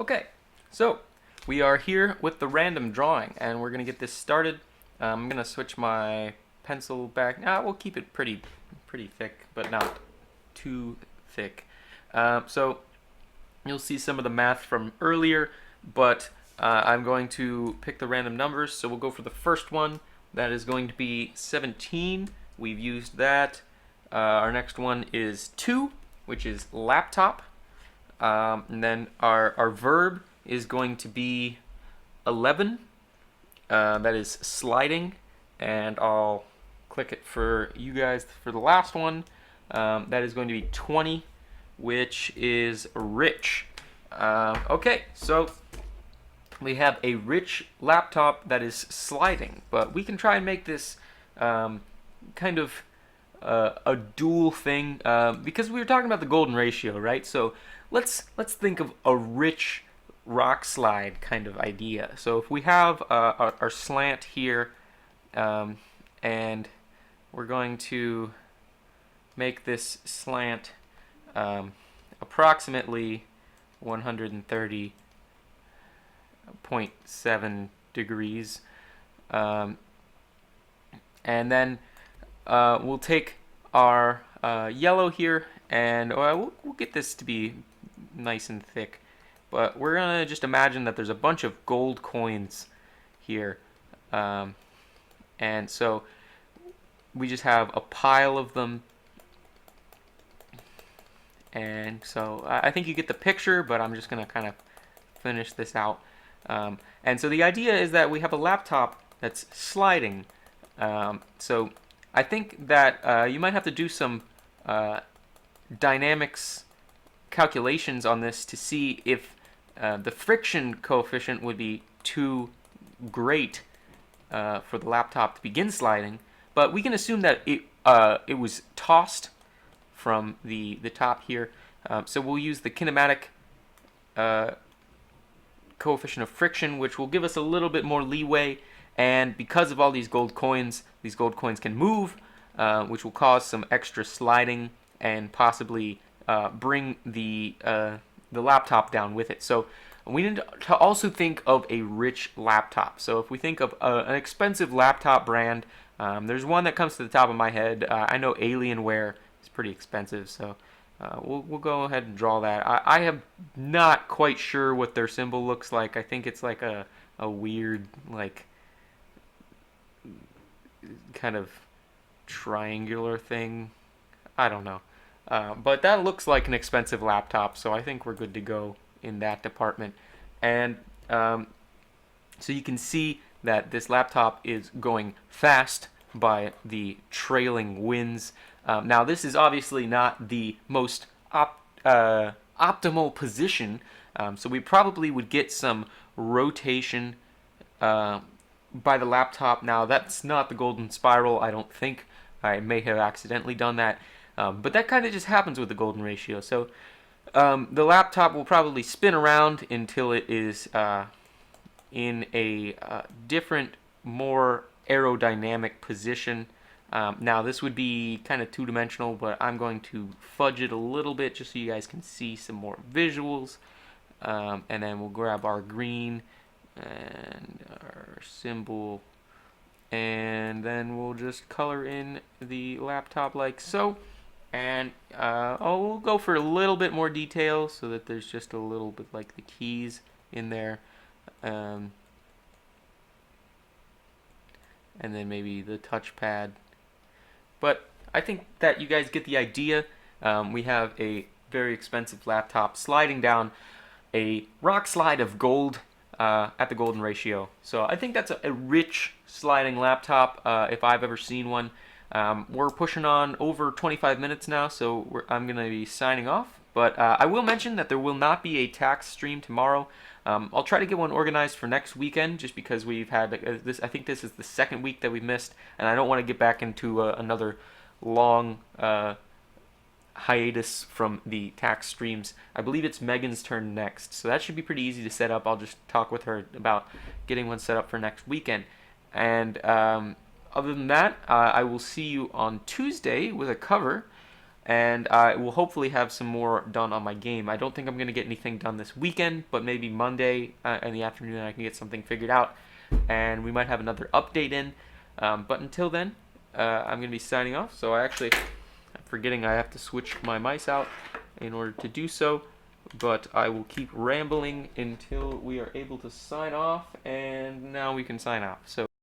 Okay, so we are here with the random drawing, and we're gonna get this started. I'm gonna switch my pencil back. We'll keep it pretty thick, but not too thick. So you'll see some of the math from earlier, but I'm going to pick the random numbers. So we'll go for the first one. That is going to be 17. We've used that. Our next one is 2, which is laptop. And then our verb is going to be 11. That is sliding. And I'll click it for you guys for the last one. That is going to be 20, which is rich. Okay, so we have a rich laptop that is sliding, but we can try and make this kind of a dual thing because we were talking about the golden ratio, right? So let's think of a rich rock slide kind of idea. So if we have our slant here, and we're going to make this slant approximately 130.7 degrees, and then we'll take our yellow here, and we'll get this to be nice and thick, but we're gonna just imagine that there's a bunch of gold coins here, and so we just have a pile of them. And so I think you get the picture, but I'm just going to kind of finish this out. And so the idea is that we have a laptop that's sliding. So I think that you might have to do some dynamics calculations on this to see if the friction coefficient would be too great for the laptop to begin sliding. But we can assume that it was tossed from the top here. So we'll use the kinematic coefficient of friction, which will give us a little bit more leeway. And because of all these gold coins can move, which will cause some extra sliding and possibly bring the laptop down with it. So we need to also think of a rich laptop. So if we think of an expensive laptop brand, there's one that comes to the top of my head. I know Alienware is pretty expensive, so we'll go ahead and draw that. I am not quite sure what their symbol looks like. I think it's like a weird, like, kind of triangular thing. I don't know. But that looks like an expensive laptop, so I think we're good to go in that department. And so you can see that this laptop is going fast by the trailing winds. Now, this is obviously not the most optimal position, so we probably would get some rotation by the laptop. Now, that's not the golden spiral, I don't think. I may have accidentally done that, but that kind of just happens with the golden ratio. So the laptop will probably spin around until it is in a different, more aerodynamic position. Now this would be kind of two-dimensional, but I'm going to fudge it a little bit just so you guys can see some more visuals. And then we'll grab our green and our symbol, and then we'll just color in the laptop like so. And we'll go for a little bit more detail so that there's just a little bit like the keys in there. And then maybe the touchpad. But I think that you guys get the idea. We have a very expensive laptop sliding down a rock slide of gold at the golden ratio. So I think that's a rich sliding laptop if I've ever seen one. We're pushing on over 25 minutes now, so I'm going to be signing off. But I will mention that there will not be a tax stream tomorrow. I'll try to get one organized for next weekend, just because we've had this. I think this is the second week that we've missed, and I don't want to get back into another long hiatus from the tax streams. I believe it's Megan's turn next, so that should be pretty easy to set up. I'll just talk with her about getting one set up for next weekend. And other than that, I will see you on Tuesday with a cover and I will hopefully have some more done on my game. I don't think I'm going to get anything done this weekend, but maybe Monday in the afternoon I can get something figured out, and we might have another update in. But until then, I'm going to be signing off. So I'm forgetting I have to switch my mice out in order to do so, but I will keep rambling until we are able to sign off, and now we can sign off. So